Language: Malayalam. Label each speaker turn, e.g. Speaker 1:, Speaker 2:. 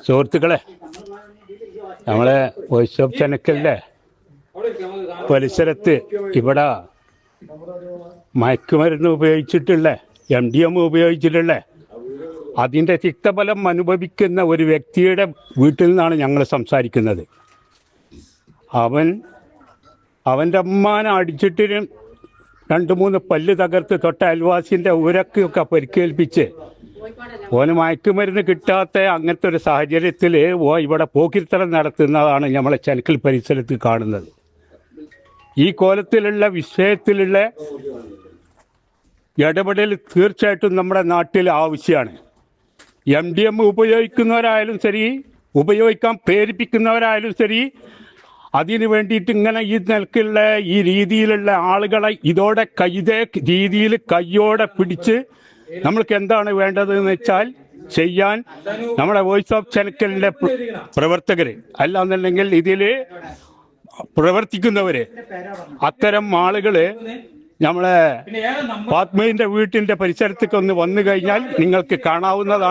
Speaker 1: സുഹൃത്തുക്കളെ, നമ്മളെ വോയിസ് ഓഫ് ചെനക്കലിലെ പരിസരത്ത് ഇവിടെ മയക്കുമരുന്ന് ഉപയോഗിച്ചിട്ടുള്ള MDMA ഉപയോഗിച്ചിട്ടുള്ള അതിൻ്റെ തിക്തഫലം അനുഭവിക്കുന്ന ഒരു വ്യക്തിയുടെ വീട്ടിൽ നിന്നാണ് ഞങ്ങൾ സംസാരിക്കുന്നത്. അവൻ്റെ അമ്മാനെ അടിച്ചിട്ട് 2-3 പല്ല് തകർത്ത് തൊട്ട അയൽവാസിൻ്റെ ഉരക്കൊക്കെ പരിക്കേൽപ്പിച്ച് ഓന് മയക്കുമരുന്ന് കിട്ടാത്ത അങ്ങനത്തെ ഒരു സാഹചര്യത്തിൽ ഇവിടെ പോക്കിരിത്തരം നടത്തുന്നതാണ് നമ്മളെ ചെനക്കൽ പരിസരത്ത് കാണുന്നത്. ഈ കോലത്തിലുള്ള വിഷയത്തിലുള്ള ഇടപെടൽ തീർച്ചയായിട്ടും നമ്മുടെ നാട്ടിൽ ആവശ്യമാണ്. MDMA ഉപയോഗിക്കുന്നവരായാലും ശരി, ഉപയോഗിക്കാൻ പ്രേരിപ്പിക്കുന്നവരായാലും ശരി, അതിനു വേണ്ടിയിട്ട് ഇങ്ങനെ ഈ നിലക്കുള്ള ഈ രീതിയിലുള്ള ആളുകളെ ഇതോടെ ഇതേ രീതിയിൽ കയ്യോടെ പിടിച്ച് നമ്മൾക്ക് എന്താണ് വേണ്ടതെന്ന് വെച്ചാൽ ചെയ്യാൻ നമ്മുടെ വോയിസ് ഓഫ് ചെനക്കലിൻ്റെ പ്രവർത്തകർ, അല്ലാന്നുണ്ടെങ്കിൽ ഇതിൽ പ്രവർത്തിക്കുന്നവര്, അത്തരം ആളുകള് നമ്മളെ ഫാത്മയുടെ വീട്ടിൻ്റെ പരിസരത്തേക്ക് ഒന്ന് വന്നു കഴിഞ്ഞാൽ നിങ്ങൾക്ക് കാണാവുന്നതാണ്.